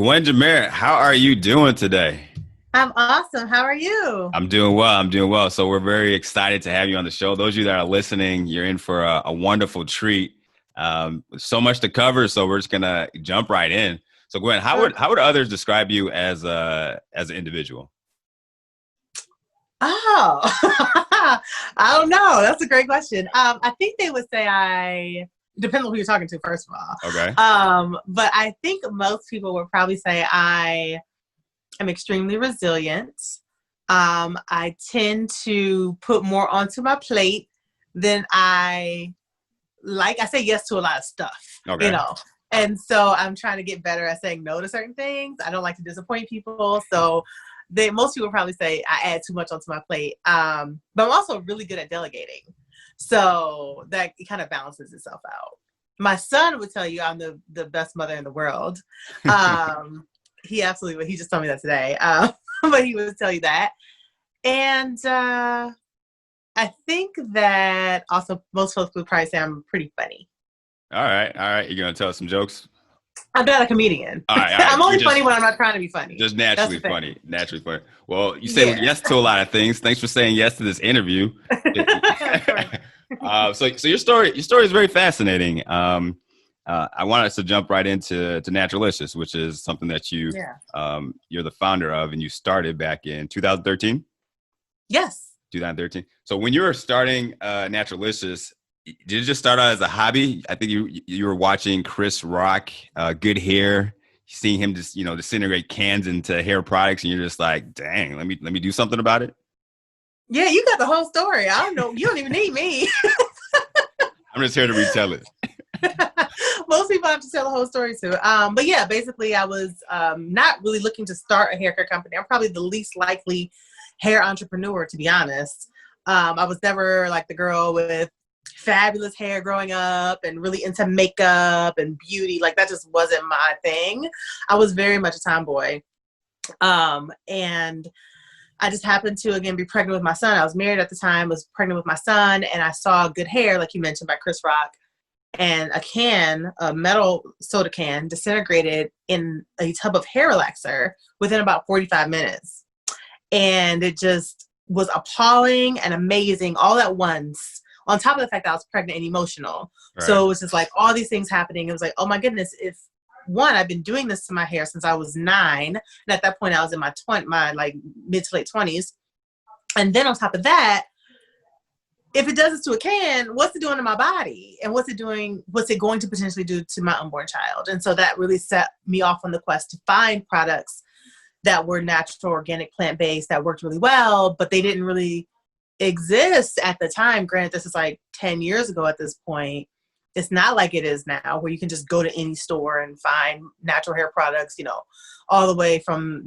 Gwen Jimmere, how are you doing today? I'm awesome. How are you? I'm doing well. I'm doing well. So we're very excited to have you on the show. Those of you that are listening, you're in for a wonderful treat. So much to cover, so we're just gonna jump right in. So Gwen, how would others describe you as an individual? Oh, I don't know. That's a great question. I think they would say depends on who you're talking to, first of Okay. all. But I think most people would probably say I am extremely resilient. I tend to put more onto my plate than I say yes to a lot of stuff, you Okay. know. And so I'm trying to get better at saying no to certain things. I don't like to disappoint people. So most people probably say I add too much onto my plate. But I'm also really good at delegating. So that it kind of balances itself out. My son would tell you I'm the best mother in the world. He just told me that today. But he would tell you that. And I think that also most folks would probably say I'm pretty funny. All right. All right. You're gonna tell us some jokes. I'm not a comedian. All right. All right. I'm You're only funny just when I'm not trying to be funny. just That's naturally the thing. funny. Naturally funny. Well, you say Yeah. yes to a lot of things. Thanks for saying yes to this interview. Of course. So your story is very fascinating. I want us to jump right into Naturalicious, which is something that Yeah. you're the founder of, and you started back in 2013. Yes. 2013. So when you were starting Naturalicious, did it just start out as a hobby? I think you were watching Chris Rock, Good Hair, seeing him just disintegrate cans into hair products, and you're just like, dang, let me do something about it. Yeah, you got the whole story. I don't know. You don't even need me. I'm just here to retell it. Most people have to tell the whole story too. But yeah, basically I was not really looking to start a hair care company. I'm probably the least likely hair entrepreneur, to be honest. I was never like the girl with fabulous hair growing up and really into makeup and beauty. Like that just wasn't my thing. I was very much a tomboy. And I just happened to, again, be pregnant with my son. I was married at the time, was pregnant with my son, and I saw Good Hair, like you mentioned, by Chris Rock, and a metal soda can, disintegrated in a tub of hair relaxer within about 45 minutes. And it just was appalling and amazing all at once, on top of the fact that I was pregnant and emotional. Right. So it was just like all these things happening. It was like, oh my goodness, if one, I've been doing this to my hair since I was 9. And at that point I was in my like mid to late 20s. And then on top of that, if it does this to a can, what's it doing to my body? And what's it going to potentially do to my unborn child? And so that really set me off on the quest to find products that were natural, organic, plant-based, that worked really well, but they didn't really exist at the time. Granted, this is like 10 years ago at this point. It's not like it is now where you can just go to any store and find natural hair products, all the way from,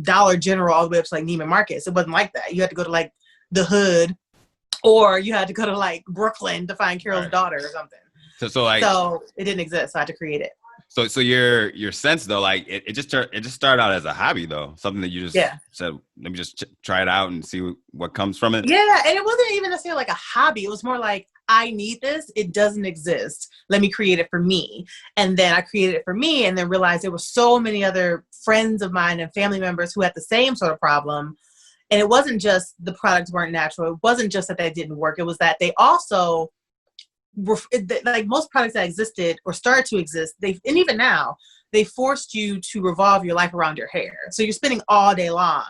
Dollar General all the way up to like Neiman Marcus. It wasn't like that. You had to go to like the hood, or you had to go to like Brooklyn to find Carol's Right. Daughter or something. So So it didn't exist. So I had to create it. so your sense though, like it just started out as a hobby though, something that you just Yeah. said, let me just try it out and see what comes from it. Yeah. And it wasn't even necessarily like a hobby. It was more like, I need this. It doesn't exist. Let me create it for me. And then I created it for me and then realized there were so many other friends of mine and family members who had the same sort of problem. And it wasn't just the products weren't natural. It wasn't just that they didn't work. It was that they also were, like most products that existed or started to exist, and even now, they forced you to revolve your life around your hair. So you're spending all day long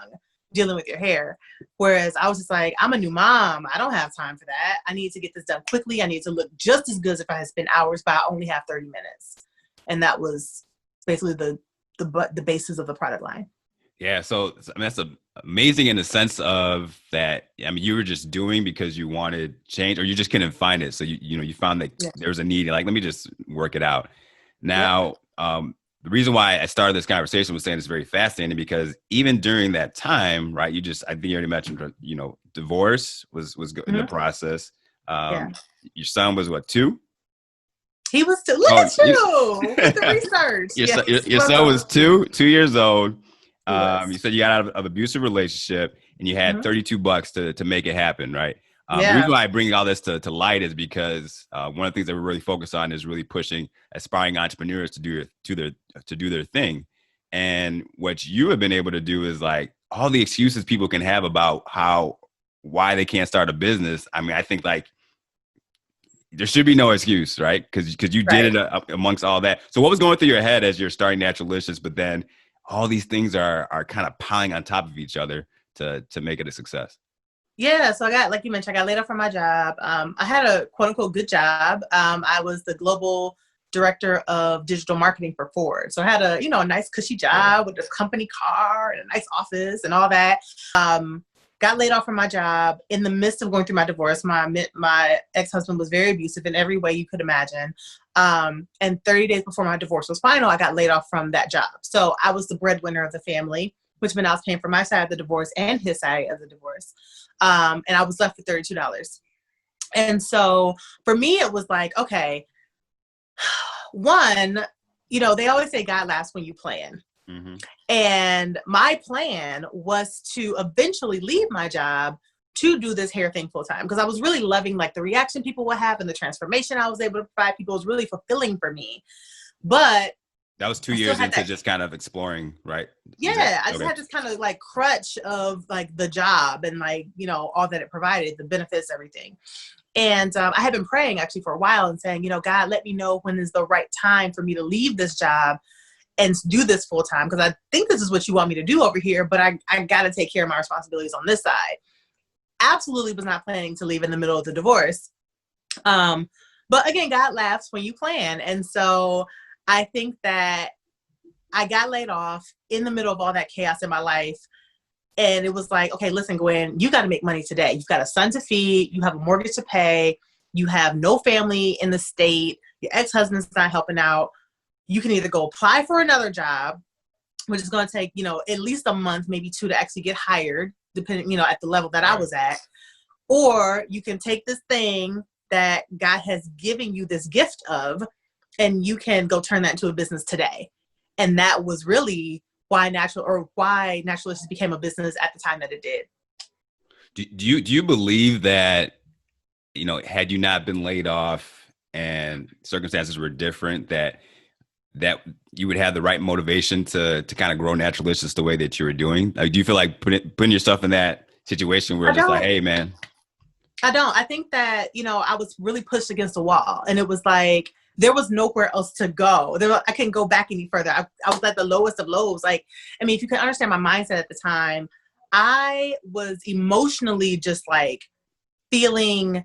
dealing with your hair. Whereas I was just like, I'm a new mom. I don't have time for that. I need to get this done quickly. I need to look just as good as if I had spent hours, but I only have 30 minutes. And that was basically the basis of the product line. Yeah, so I mean, that's amazing in the sense of that. I mean, you were just doing because you wanted change, or you just couldn't find it. So you found that Yeah. there was a need. Like, let me just work it out. Yep. Now, the reason why I started this conversation was saying it's very fascinating because even during that time, right? I think you already mentioned, divorce was in the Mhm. process. Yeah. Your son was what, 2? He was still, look Oh, at you with the research. your Yes, son, your, he your was son was old. 2 years old. He You was. said you got out of abusive relationship and you had Mhm. $32 to make it happen, right? The reason Yeah. why I bring all this to light is because one of the things that we really focus on is really pushing aspiring entrepreneurs to do their thing. And what you have been able to do is like all the excuses people can have about why they can't start a business. I mean, I think like there should be no excuse, right? Because you did it amongst all that. So what was going through your head as you're starting Naturalicious, but then all these things are kind of piling on top of each other to make it a success? Yeah, so I got, like you mentioned, I got laid off from my job. I had a quote unquote good job. I was the global director of digital marketing for Ford. So I had a nice cushy job with a company car and a nice office and all that. Got laid off from my job in the midst of going through my divorce. My ex-husband was very abusive in every way you could imagine. And 30 days before my divorce was final, I got laid off from that job. So I was the breadwinner of the family, which meant I was paying for my side of the divorce and his side of the divorce. And I was left with $32. And so for me, it was like, okay, one, they always say God laughs when you plan. Mm-hmm. And my plan was to eventually leave my job to do this hair thing full time, because I was really loving like the reaction people would have and the transformation I was able to provide people was really fulfilling for me. But that was 2 years into just kind of exploring, right? Yeah, I just had this kind of like crutch of like the job and like, all that it provided, the benefits, everything. And I had been praying actually for a while and saying, God, let me know when is the right time for me to leave this job and do this full time, because I think this is what you want me to do over here, but I got to take care of my responsibilities on this side. Absolutely was not planning to leave in the middle of the divorce. But again, God laughs when you plan. And so I think that I got laid off in the middle of all that chaos in my life. And it was like, okay, listen, Gwen, you got to make money today. You've got a son to feed. You have a mortgage to pay. You have no family in the state. Your ex-husband's not helping out. You can either go apply for another job, which is going to take, at least a month, maybe 2 to actually get hired, depending, at the level that I was at. Or you can take this thing that God has given you this gift of, and you can go turn that into a business today. And that was really why Naturalicious became a business at the time that it did. Do you believe that, had you not been laid off and circumstances were different, that you would have the right motivation to kind of grow Naturalicious the way that you were doing? Like, do you feel like putting yourself in that situation where it's just like, hey, man? I don't. I think that, I was really pushed against a wall, and it was like, there was nowhere else to go. I couldn't go back any further. I was at the lowest of lows. Like, I mean, if you can understand my mindset at the time, I was emotionally just like feeling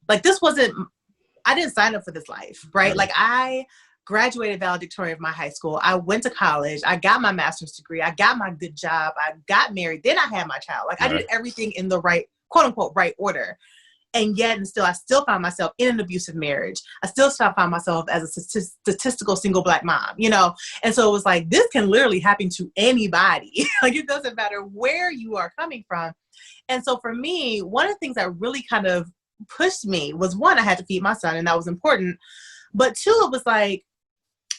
like I didn't sign up for this life, right? Like, I graduated valedictorian of my high school. I went to college. I got my master's degree. I got my good job. I got married. Then I had my child. Like, I did everything in the right, quote unquote, right order. And yet, I still found myself in an abusive marriage. I still found myself as a statistical single Black mom, And so it was like, this can literally happen to anybody. Like, it doesn't matter where you are coming from. And so for me, one of the things that really kind of pushed me was, one, I had to feed my son, and that was important. But two, it was like,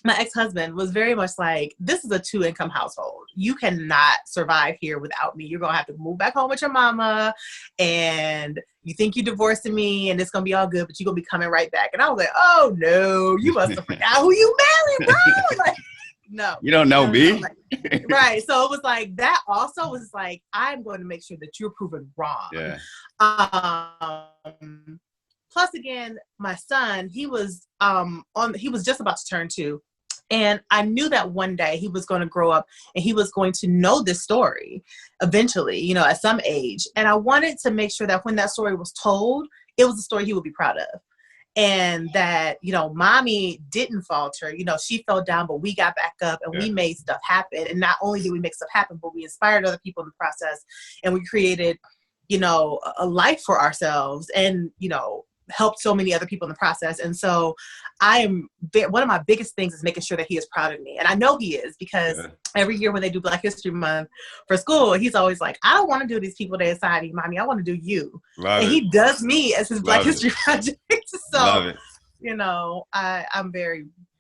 my ex-husband was very much like, this is a 2-income household. You cannot survive here without me. You're going to have to move back home with your mama, and you think you divorcing me and it's going to be all good, but you're going to be coming right back. And I was like, oh no, you must have forgot who you married, bro. Like, no. You don't know me. Right. So it was like, that also was like, I'm going to make sure that you're proven wrong. Yeah. Plus, again, my son, he was just about to turn 2. And I knew that one day he was going to grow up and he was going to know this story eventually, at some age. And I wanted to make sure that when that story was told, it was a story he would be proud of. And that, mommy didn't falter. She fell down, but we got back up and we made stuff happen. And not only did we make stuff happen, but we inspired other people in the process. And we created, a life for ourselves and, helped so many other people in the process. And so one of my biggest things is making sure that he is proud of me. And I know he is, because every year when they do Black History Month for school, he's always like, I don't want to do these people that aside you, mommy. I want to do you. And he does me as his Black History project. So,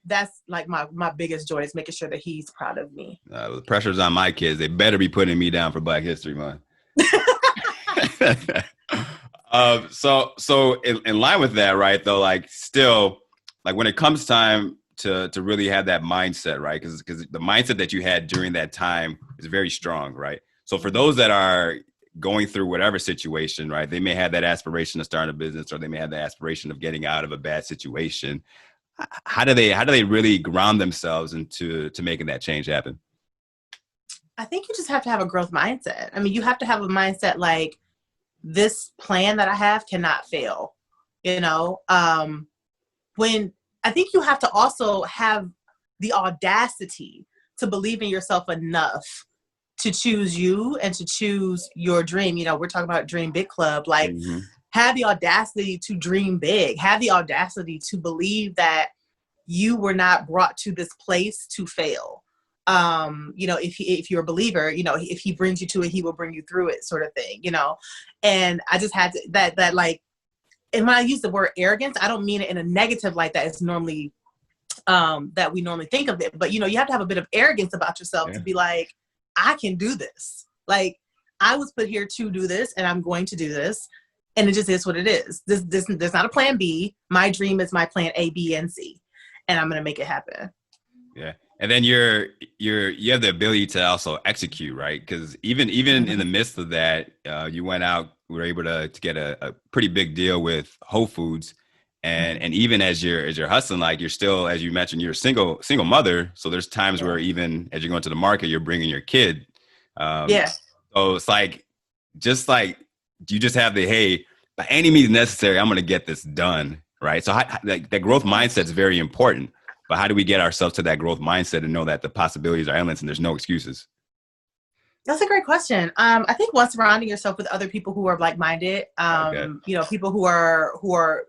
that's like my biggest joy, is making sure that he's proud of me. The pressure's on my kids. They better be putting me down for Black History Month. So in line with that, right, though, like, still, like, when it comes time to really have that mindset, right? Because the mindset that you had during that time is very strong, right? So for those that are going through whatever situation, right, they may have that aspiration to start a business, or they may have the aspiration of getting out of a bad situation. How do they really ground themselves into making that change happen? I think you just have to have a growth mindset. I mean, you have to have a mindset like, this plan that I have cannot fail. When I think you have to also have the audacity to believe in yourself enough to choose you and to choose your dream. We're talking about Dream Big Club. Like, have the audacity to dream big. Have the audacity to believe that you were not brought to this place to fail. If you're a believer, if he brings you to it, he will bring you through it, sort of thing, And I just had to, that like, and when I use the word arrogance, I don't mean it in a negative like that. It's normally, that we normally think of it, but you have to have a bit of arrogance about yourself to be like, I can do this. Like, I was put here to do this, and I'm going to do this. And it just is what it is. There's not a plan B. My dream is my plan A, B, and C, and I'm going to make it happen. Yeah. And then you have the ability to also execute, right? Because even in the midst of that, you went out, were able to get a pretty big deal with Whole Foods, and even as you're hustling, like, you're still, as you mentioned, you're a single mother. So there's times where even as you're going to the market, you're bringing your kid. So it's like, just like, you just have the, hey, by any means necessary, I'm going to get this done, right? So that growth mindset is very important. But how do we get ourselves to that growth mindset and know that the possibilities are endless and there's no excuses? That's a great question. I think once surrounding yourself with other people who are like-minded, people who are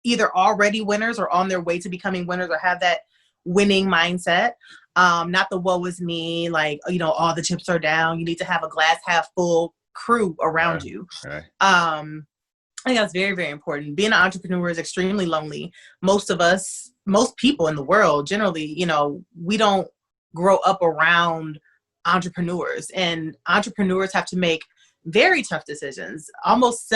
either already winners or on their way to becoming winners, or have that winning mindset. Not the woe is me, like, all the chips are down. You need to have a glass half full crew around you. Right. I think that's very, very important. Being an entrepreneur is extremely lonely. Most people in the world, generally, we don't grow up around entrepreneurs, and entrepreneurs have to make very tough decisions, almost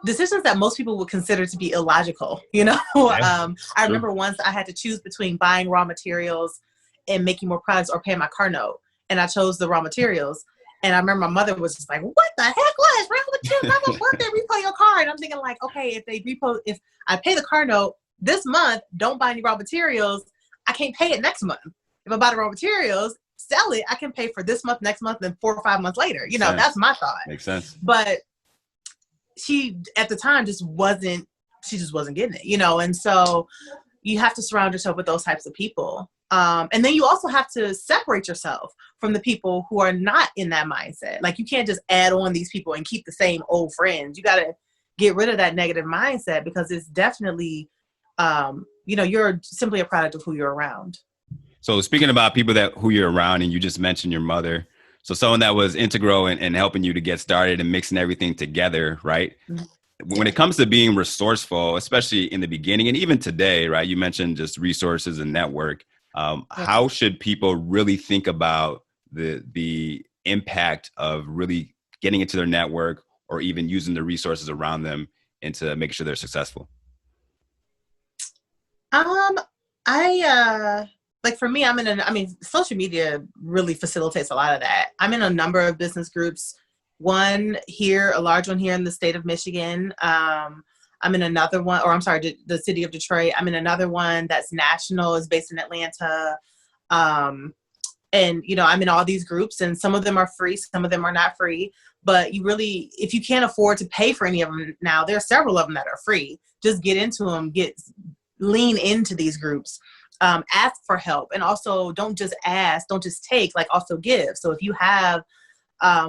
decisions that most people would consider to be illogical. I remember once I had to choose between buying raw materials and making more products, or paying my car note, and I chose the raw materials. And I remember my mother was just like, what the heck? What is wrong with you? Mama, what, they repo your car? And I'm thinking like, okay, if I pay the car note this month, don't buy any raw materials, I can't pay it next month. If I buy the raw materials, sell it, I can pay for this month, next month, and 4 or 5 months later. That's my thought. Makes sense. But she, at the time, just wasn't getting it, and so you have to surround yourself with those types of people. And then you also have to separate yourself from the people who are not in that mindset. Like, you can't just add on these people and keep the same old friends. You got to get rid of that negative mindset, because it's definitely, you're simply a product of who you're around. So speaking about people who you're around, and you just mentioned your mother. So someone that was integral in helping you to get started and mixing everything together, right? Mm-hmm. When it comes to being resourceful, especially in the beginning and even today, right? You mentioned just resources and network. How should people really think about the impact of really getting into their network, or even using the resources around them into making sure they're successful? Like, for me, social media really facilitates a lot of that. I'm in a number of business groups. One here, a large one here in the state of Michigan. I'm in another one, the city of Detroit. I'm in another one that's national, is based in Atlanta. And, I'm in all these groups, and some of them are free, some of them are not free. But if you can't afford to pay for any of them now, there are several of them that are free. Just get into them, lean into these groups. Ask for help, and also don't just ask, don't just take, like, also give. So if you have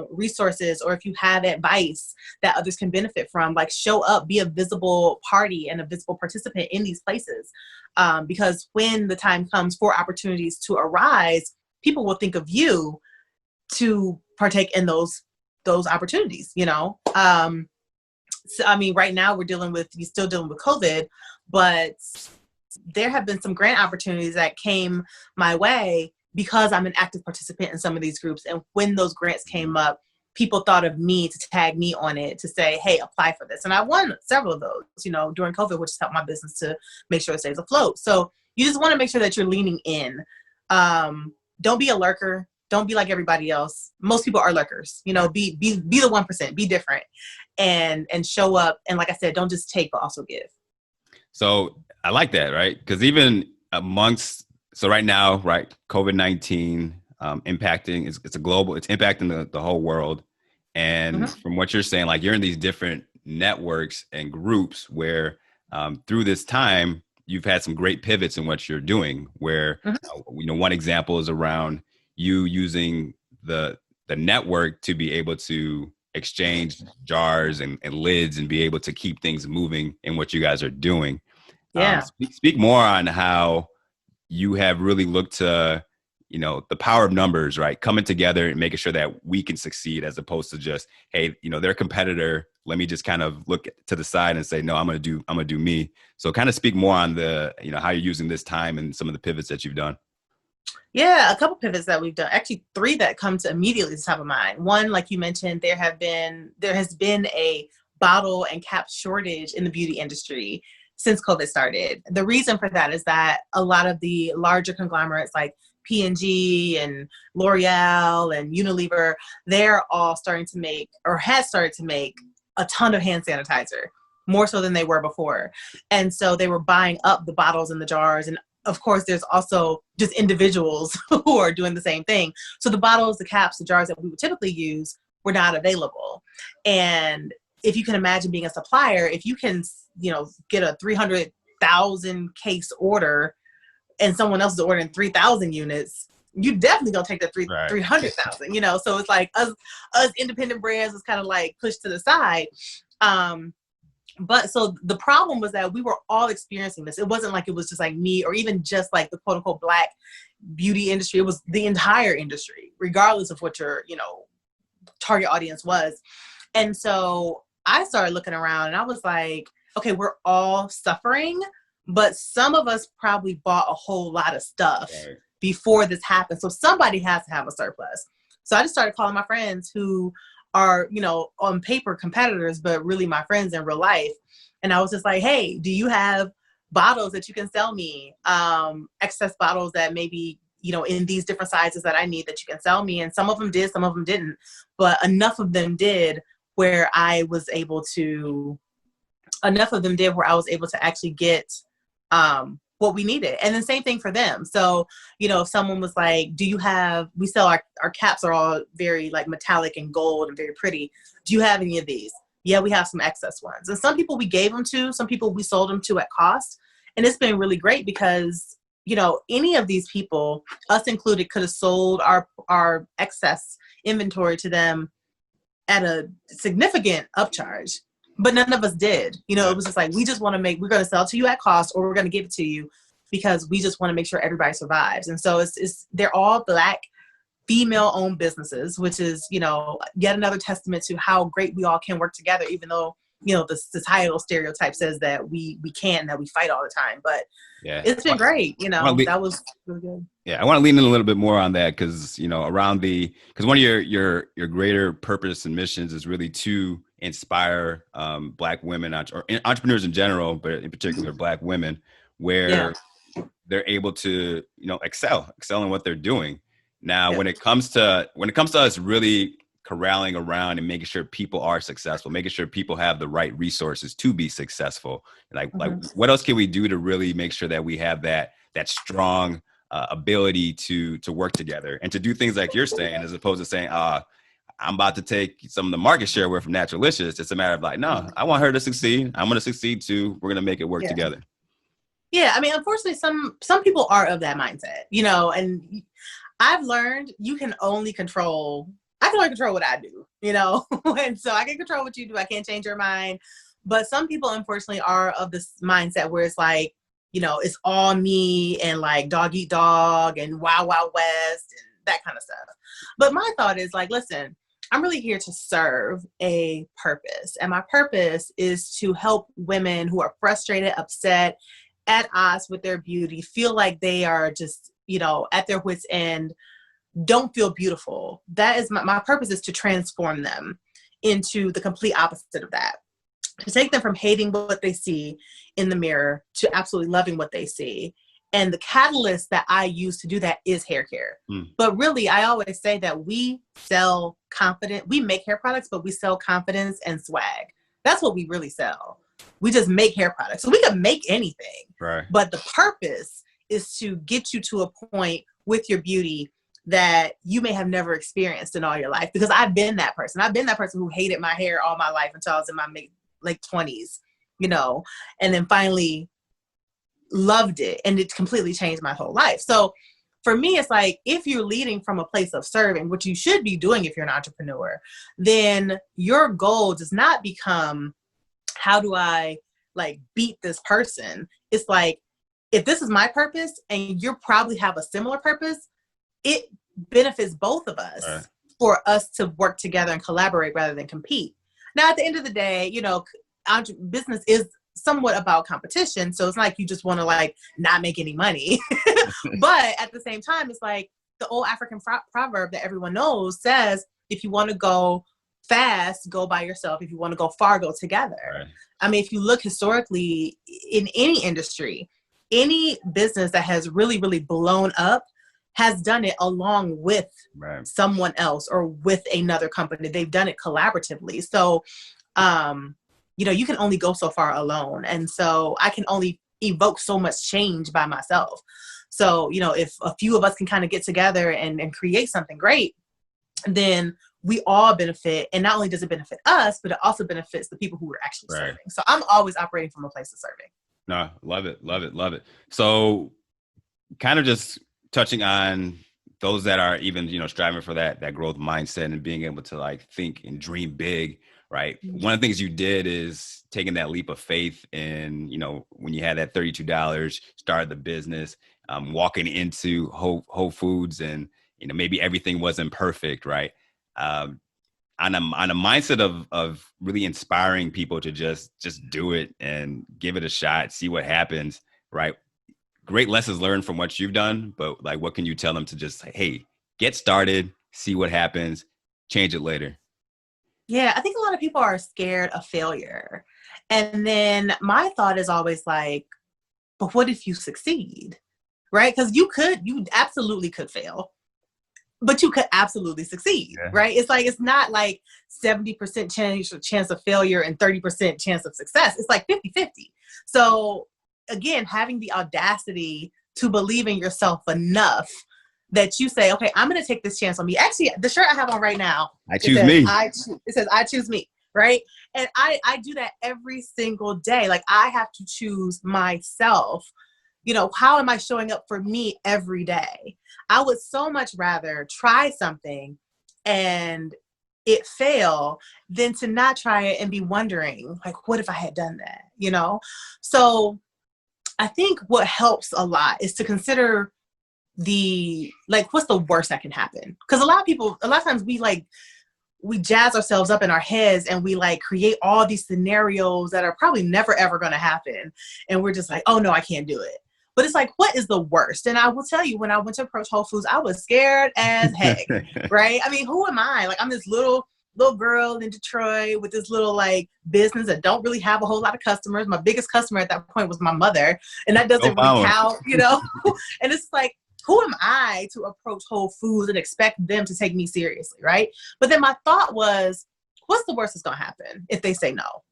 resources, or if you have advice that others can benefit from, like, show up, be a visible party and a visible participant in these places. Because when the time comes for opportunities to arise, people will think of you to partake in those opportunities, So, right now you're still dealing with COVID, but there have been some grant opportunities that came my way because I'm an active participant in some of these groups. And when those grants came up, people thought of me to tag me on it to say, hey, apply for this. And I won several of those, during COVID, which has helped my business to make sure it stays afloat. So you just want to make sure that you're leaning in. Don't be a lurker. Don't be like everybody else. Most people are lurkers, be the 1%, be different and show up. And like I said, don't just take, but also give. So I like that, right? Because even so right now, right, COVID-19 impacting, it's impacting the whole world. And from what you're saying, like you're in these different networks and groups where through this time, you've had some great pivots in what you're doing where, one example is around you using the network to be able to exchange jars and lids and be able to keep things moving in what you guys are doing. Yeah. Speak more on how you have really looked to, the power of numbers, right? Coming together and making sure that we can succeed as opposed to just, hey, they're a competitor. Let me just kind of look to the side and say, no, I'm going to do me. So kind of speak more on the, how you're using this time and some of the pivots that you've done. Yeah, a couple pivots that we've done. Actually, 3 that come to immediately to the top of mind. One, like you mentioned, there has been a bottle and cap shortage in the beauty industry since COVID started. The reason for that is that a lot of the larger conglomerates like P&G and L'Oreal and Unilever, they're all starting to make, or has started to make, a ton of hand sanitizer, more so than they were before. And so they were buying up the bottles and the jars. And of course, there's also just individuals who are doing the same thing. So the bottles, the caps, the jars that we would typically use were not available. And if you can imagine being a supplier, if you can, get a 300,000 case order and someone else is ordering 3,000 units, you definitely don't take the 300,000, So it's like us independent brands was kind of like pushed to the side. But so the problem was that we were all experiencing this. It wasn't like it was just like me or even just like the quote unquote Black beauty industry. It was the entire industry, regardless of what your, target audience was. And so I started looking around and I was like, okay, we're all suffering, but some of us probably bought a whole lot of stuff before this happened. So somebody has to have a surplus. So I just started calling my friends who are, on paper competitors, but really my friends in real life. And I was just like, hey, do you have bottles that you can sell me? Excess bottles that maybe, in these different sizes that I need that you can sell me. And some of them did, some of them didn't, but enough of them did where I was able to actually get what we needed. And the same thing for them. So, if someone was like, we sell our caps are all very like metallic and gold and very pretty. Do you have any of these? Yeah, we have some excess ones. And some people we gave them to, some people we sold them to at cost. And it's been really great because, any of these people, us included, could have sold our excess inventory to them at a significant upcharge. But none of us did. It was just like, we're going to sell to you at cost or we're going to give it to you because we just want to make sure everybody survives. And so they're all Black female owned businesses, which is, yet another testament to how great we all can work together, even though, the societal stereotype says that we can't, that we fight all the time. But it's been great. That was really good. Yeah, I want to lean in a little bit more on that because, because one of your greater purpose and missions is really to inspire Black women or entrepreneurs in general, but in particular Black women, where they're able to, excel in what they're doing. Now, when it comes to us really corralling around and making sure people are successful, making sure people have the right resources to be successful, like what else can we do to really make sure that we have that strong ability to work together and to do things like you're saying, as opposed to saying, I'm about to take some of the market share away from Naturalicious. It's a matter of like, no, I want her to succeed. I'm going to succeed too. We're going to make it work together. Yeah. I mean, unfortunately, some people are of that mindset, and I've learned I can only control what I do, and so I can control what you do. I can't change your mind. But some people, unfortunately, are of this mindset where it's like, it's all me and like dog eat dog and Wild Wild West and that kind of stuff. But my thought is like, listen, I'm really here to serve a purpose. And my purpose is to help women who are frustrated, upset, at odds with their beauty, feel like they are just, at their wits' end, don't feel beautiful. That is my purpose, is to transform them into the complete opposite of that. To take them from hating what they see in the mirror to absolutely loving what they see. And the catalyst that I use to do that is hair care. But really, I always say that we sell confidence. We make hair products, but we sell confidence and swag. That's what we really sell. We just make hair products. So we can make anything. Right. But the purpose is to get you to a point with your beauty that you may have never experienced in all your life. Because I've been that person. I've been that person who hated my hair all my life until I was in my late 20s, you know, and then finally loved it, and it completely changed my whole life. So for me, it's like, if you're leading from a place of serving, which you should be doing if you're an entrepreneur, then your goal does not become, how do I like beat this person? It's like, if this is my purpose and you probably have a similar purpose, it benefits both of us, right, for us to work together and collaborate rather than compete. Now, at the end of the day, you know, business is somewhat about competition. So it's not like you just want to like not make any money. But at the same time, it's like the old African proverb that everyone knows says, if you want to go fast, go by yourself. If you want to go far, go together. Right. I mean, if you look historically in any industry, any business that has really, really blown up has done it along with right, someone else or with another company. They've done it collaboratively. So, you know, you can only go so far alone. And so I can only evoke so much change by myself. So, you know, if a few of us can kind of get together and create something great, then we all benefit. And not only does it benefit us, but it also benefits the people who we're actually right, serving. So I'm always operating from a place of serving. No, love it, love it, love it. So kind of just touching on those that are even, you know, striving for that growth mindset and being able to like think and dream big, right? Mm-hmm. One of the things you did is taking that leap of faith and, you know, when you had that $32, started the business, walking into Whole Foods, and, you know, maybe everything wasn't perfect, right? On a mindset of really inspiring people to just do it and give it a shot, see what happens, right? Great lessons learned from what you've done, but like, what can you tell them to just say, hey, get started, see what happens, change it later? Yeah, I think a lot of people are scared of failure. And then my thought is always like, but what if you succeed? Right? Because you absolutely could fail, but you could absolutely succeed, yeah, right? It's like, it's not like 70% chance of failure and 30% chance of success. It's like 50-50. So again, having the audacity to believe in yourself enough that you say, okay, I'm going to take this chance on me. Actually, the shirt I have on right now, it says, I choose me, right? And I do that every single day. Like, I have to choose myself. You know, how am I showing up for me every day? I would so much rather try something and it fail than to not try it and be wondering, like, what if I had done that? You know? So I think what helps a lot is to consider what's the worst that can happen? Because a lot of times we jazz ourselves up in our heads and we like create all these scenarios that are probably never, ever going to happen. And we're just like, oh no, I can't do it. But it's like, what is the worst? And I will tell you, when I went to approach Whole Foods, I was scared as heck, right? I mean, who am I? Like, I'm this little girl in Detroit with this little like business that don't really have a whole lot of customers. My biggest customer at that point was my mother. And that doesn't really count, you know? And it's like, who am I to approach Whole Foods and expect them to take me seriously, right? But then my thought was, what's the worst that's going to happen if they say no?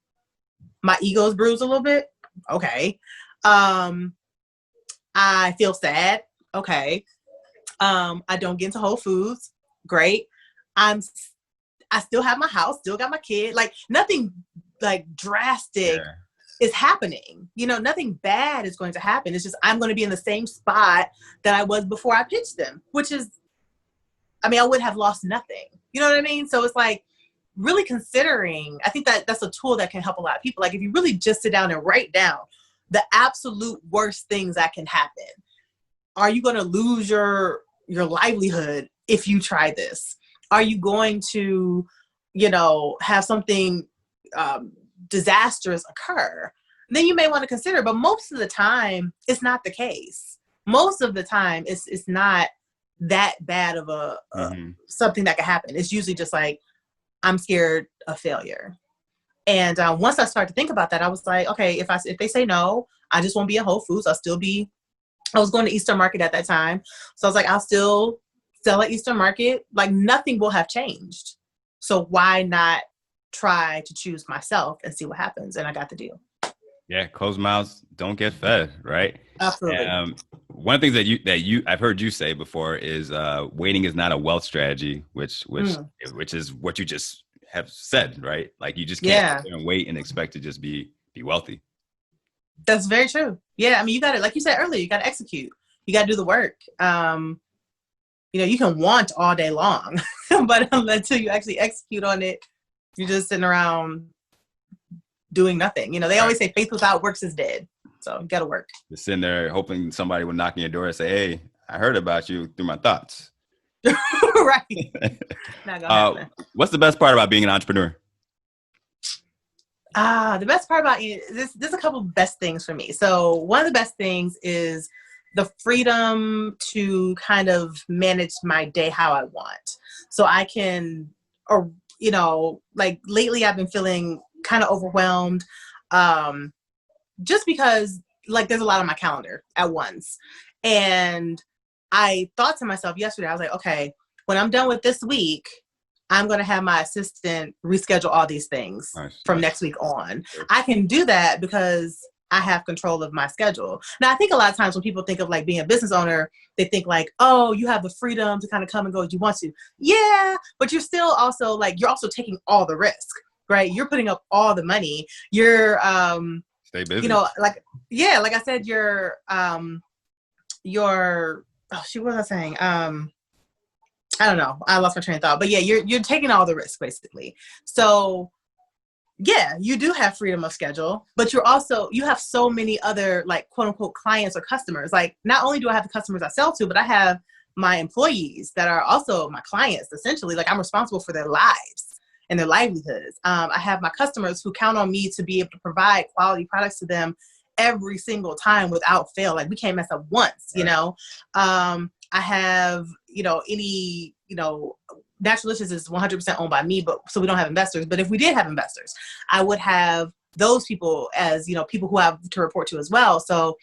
My ego's bruised a little bit. Okay. I feel sad. Okay. I don't get into Whole Foods. Great. I still have my house, still got my kid. Like, nothing like drastic is happening. You know, nothing bad is going to happen. It's just, I'm going to be in the same spot that I was before I pitched them, which is, I mean, I would have lost nothing. You know what I mean? So it's like really considering, I think that's a tool that can help a lot of people. Like, if you really just sit down and write down the absolute worst things that can happen. Are you going to lose your livelihood if you try this? Are you going to, you know, have something disastrous occur? Then you may want to consider, but most of the time it's not the case. Most of the time it's not that bad of a Mm-hmm. something that could happen. It's usually just like, I'm scared of failure. And once I started to think about that, I was like, okay, if they say no, I just won't be at Whole Foods. I was going to Eastern Market at that time. So I was like, I'll still sell at Eastern Market. Like, nothing will have changed. So why not try to choose myself and see what happens? And I got the deal. Yeah, closed mouths don't get fed, right? Absolutely. One of the things that I've heard you say before is waiting is not a wealth strategy, which is what you just have said, right? Like you just can't sit there and wait and expect to just be wealthy. That's very true. Yeah, I mean, you got to, like you said earlier, you got to execute. You got to do the work. You can want all day long, but until you actually execute on it, you're just sitting around doing nothing. They always say faith without works is dead. So you got to work. Just sitting there hoping somebody would knock on your door and say, "Hey, I heard about you through my thoughts." Right. Not gonna happen. What's the best part about being an entrepreneur? The best part about there's a couple of best things for me. So one of the best things is the freedom to kind of manage my day how I want. So I can, like lately I've been feeling kind of overwhelmed, just because like there's a lot on my calendar at once. And I thought to myself yesterday, I was like, okay, when I'm done with this week, I'm going to have my assistant reschedule all these things from next week on. Sure. I can do that because I have control of my schedule. Now, I think a lot of times when people think of like being a business owner, they think like, oh, you have the freedom to kind of come and go as you want to. Yeah, but you're still also like, you're also taking all the risk, right? You're putting up all the money. You're, stay busy. Like I said, what was I saying? I don't know. I lost my train of thought, but yeah, you're taking all the risk basically. So yeah, you do have freedom of schedule, but you have so many other like quote unquote clients or customers. Like not only do I have the customers I sell to, but I have my employees that are also my clients essentially. Like I'm responsible for their lives and their livelihoods. I have my customers who count on me to be able to provide quality products to them every single time without fail. Like we can't mess up once, I have, Naturalicious is 100% owned by me, but so we don't have investors. But if we did have investors, I would have those people as, people who I have to report to as well. So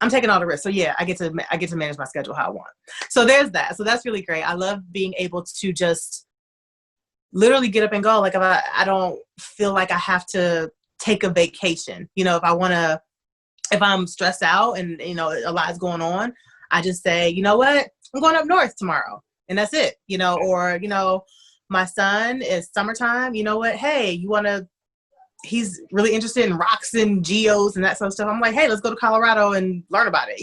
I'm taking all the risks. So yeah, I get to manage my schedule how I want. So there's that. So that's really great. I love being able to just literally get up and go. Like I don't feel like I have to take a vacation. If I'm stressed out and, a lot's going on, I just say, you know what, I'm going up north tomorrow. And that's it, or, my son is summertime, you know what, hey, he's really interested in rocks and geos and that sort of stuff. I'm like, hey, let's go to Colorado and learn about it.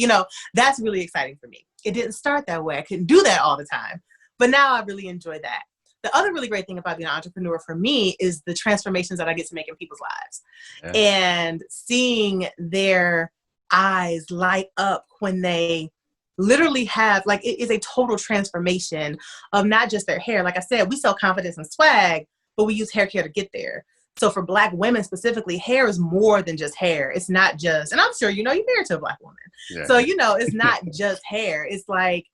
That's really exciting for me. It didn't start that way. I couldn't do that all the time, but now I really enjoy that. The other really great thing about being an entrepreneur for me is the transformations that I get to make in people's lives and seeing their eyes light up when they literally have, like, it is a total transformation of not just their hair. Like I said, we sell confidence and swag, but we use hair care to get there. So for Black women specifically, hair is more than just hair. It's not just, and I'm sure, you're married to a Black woman. Yeah. So, it's not just hair. It's like,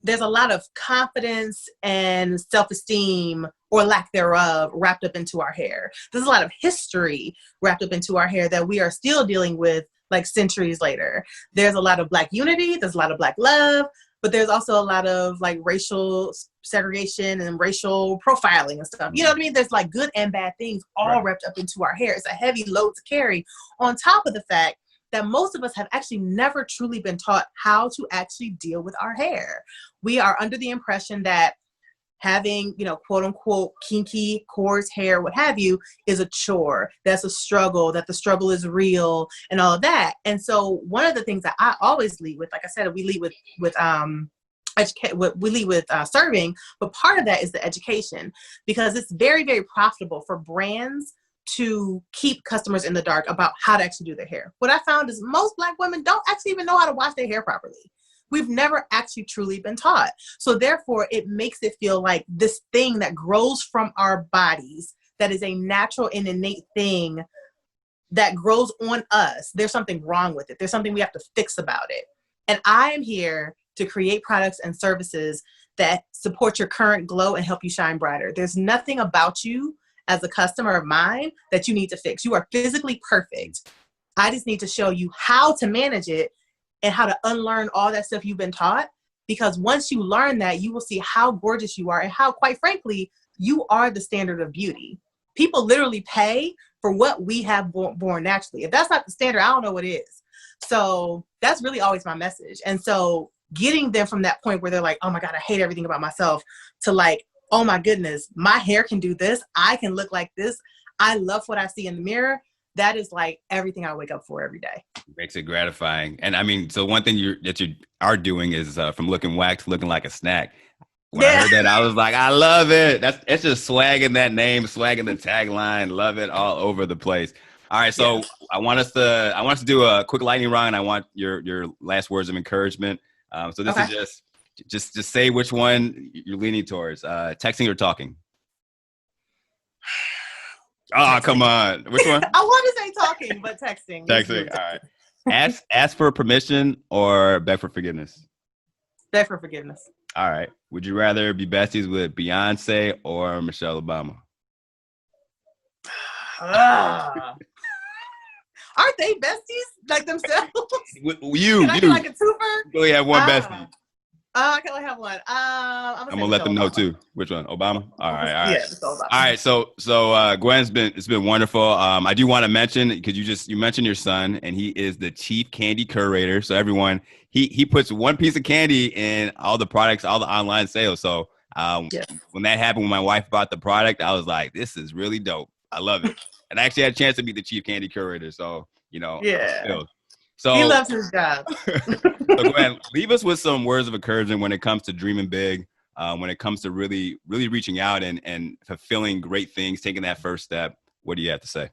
there's a lot of confidence and self-esteem or lack thereof wrapped up into our hair. There's a lot of history wrapped up into our hair that we are still dealing with like centuries later. There's a lot of Black unity. There's a lot of Black love, but there's also a lot of like racial segregation and racial profiling and stuff. You know what I mean? There's like good and bad things all wrapped up into our hair. It's a heavy load to carry on top of the fact that most of us have actually never truly been taught how to actually deal with our hair. We are under the impression that having, quote unquote, kinky, coarse hair, what have you, is a chore. That's a struggle, that the struggle is real and all of that. And so one of the things that I always lead with, like I said, we lead with serving, but part of that is the education, because it's very, very profitable for brands to keep customers in the dark about how to actually do their hair. What I found is most Black women don't actually even know how to wash their hair properly. We've never actually truly been taught. So therefore, it makes it feel like this thing that grows from our bodies, that is a natural and innate thing that grows on us. There's something wrong with it. There's something we have to fix about it. And I am here to create products and services that support your current glow and help you shine brighter. There's nothing about you as a customer of mine that you need to fix. You are physically perfect. I just need to show you how to manage it and how to unlearn all that stuff you've been taught. Because once you learn that, you will see how gorgeous you are and how, quite frankly, you are the standard of beauty. People literally pay for what we have born naturally. If that's not the standard, I don't know what is. So that's really always my message. And so getting them from that point where they're like, oh my God, I hate everything about myself, to like, oh my goodness, my hair can do this. I can look like this. I love what I see in the mirror. That is like everything I wake up for every day. Makes it gratifying. And I mean, so one thing you are doing is from looking whack to looking like a snack. When I heard that, I was like, I love it. It's just swagging that name, swagging the tagline. Love it all over the place. All right, so I want us to do a quick lightning round. I want your last words of encouragement. So this is just say which one you're leaning towards, texting or talking. Oh, come on. Which one? I want to say talking, but texting. Texting. All right. Ask for permission or beg for forgiveness? Beg for forgiveness. All right. Would you rather be besties with Beyonce or Michelle Obama? Aren't they besties like themselves? Can I get like a twofer? You only have one bestie. I can only have one. I'm gonna let them know too. Which one? Obama? All right. Yeah, Obama. All right. So Gwen, it's been wonderful. I do want to mention, because you mentioned your son, and he is the chief candy curator. So everyone, he puts one piece of candy in all the products, all the online sales. So when that happened, when my wife bought the product, I was like, this is really dope. I love it. And I actually had a chance to be the chief candy curator. So, So he loves his job. So Gwen, leave us with some words of encouragement when it comes to dreaming big, when it comes to really, really reaching out and fulfilling great things, taking that first step. What do you have to say?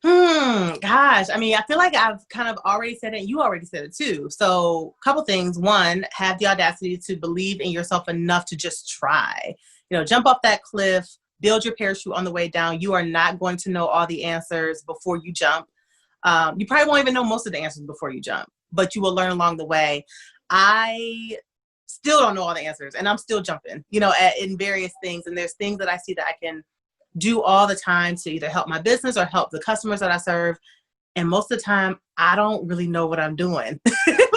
Gosh, I mean, I feel like I've kind of already said it. You already said it too. So a couple things. One, have the audacity to believe in yourself enough to just try. Jump off that cliff, build your parachute on the way down. You are not going to know all the answers before you jump. You probably won't even know most of the answers before you jump, but you will learn along the way. I still don't know all the answers, and I'm still jumping, in various things. And there's things that I see that I can do all the time to either help my business or help the customers that I serve. And most of the time, I don't really know what I'm doing,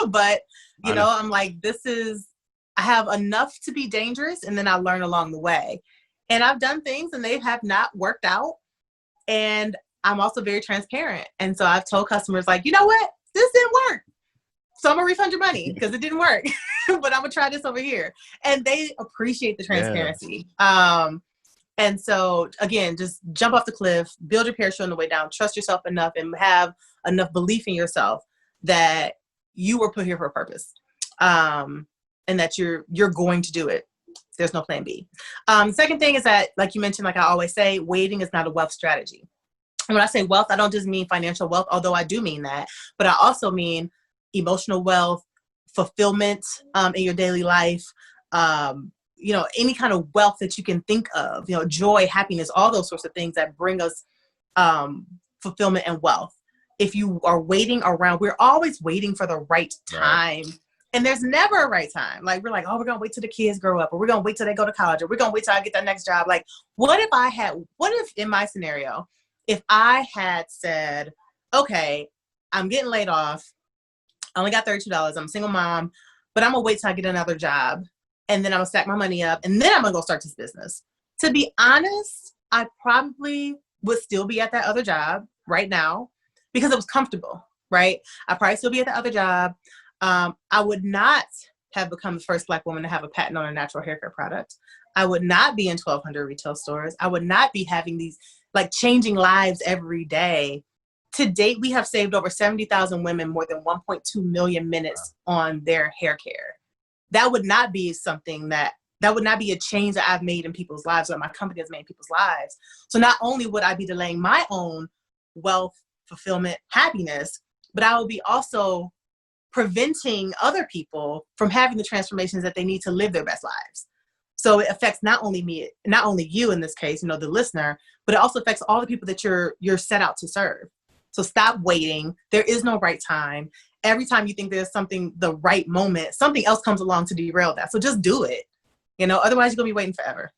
but I'm like, I have enough to be dangerous, and then I learn along the way. And I've done things and they have not worked out. And I'm also very transparent. And so I've told customers, like, you know what? This didn't work. So I'm going to refund your money because it didn't work. But I'm going to try this over here. And they appreciate the transparency. And so, again, just jump off the cliff, build your parachute on the way down, trust yourself enough, and have enough belief in yourself that you were put here for a purpose, and that you're going to do it. There's no plan B. Second thing is that, like you mentioned, like I always say, waiting is not a wealth strategy. And when I say wealth, I don't just mean financial wealth, although I do mean that, but I also mean emotional wealth, fulfillment in your daily life, any kind of wealth that you can think of, joy, happiness, all those sorts of things that bring us fulfillment and wealth. If you are waiting around, we're always waiting for the right time. Right. And there's never a right time. Like, we're like, oh, we're going to wait till the kids grow up, or we're going to wait till they go to college, or we're going to wait till I get that next job. Like, what if in my scenario, if I had said, okay, I'm getting laid off, I only got $32, I'm a single mom, but I'm going to wait till I get another job, and then I'm going to stack my money up, and then I'm going to go start this business. To be honest, I probably would still be at that other job right now because it was comfortable, right? I'd probably still be at the other job. I would not have become the first Black woman to have a patent on a natural hair care product. I would not be in 1,200 retail stores. I would not be having these, like, changing lives every day. To date, we have saved over 70,000 women more than 1.2 million minutes on their hair care. That would not be something that would not be a change that I've made in people's lives, or my company has made in people's lives. So not only would I be delaying my own wealth, fulfillment, happiness, but I will be also preventing other people from having the transformations that they need to live their best lives. So it affects not only me, not only you in this case, the listener, but it also affects all the people that you're set out to serve. So stop waiting. There is no right time. every time you think there's something, the right moment, something else comes along to derail that. So just do it. Otherwise you're going to be waiting forever.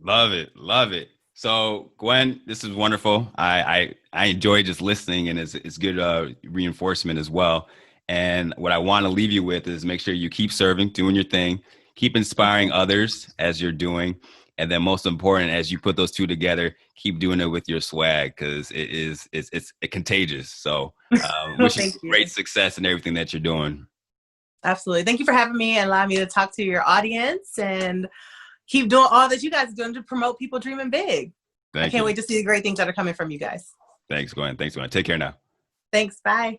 Love it. Love it. So Gwen, this is wonderful. I enjoy just listening, and it's good reinforcement as well. And what I want to leave you with is make sure you keep serving, doing your thing, keep inspiring others as you're doing. And then most important, as you put those two together, keep doing it with your swag, because it's contagious. So wish you great success in everything that you're doing. Absolutely. Thank you for having me and allowing me to talk to your audience, and keep doing all that you guys are doing to promote people dreaming big. I can't wait to see the great things that are coming from you guys. Thanks, Gwen. Take care now. Thanks. Bye.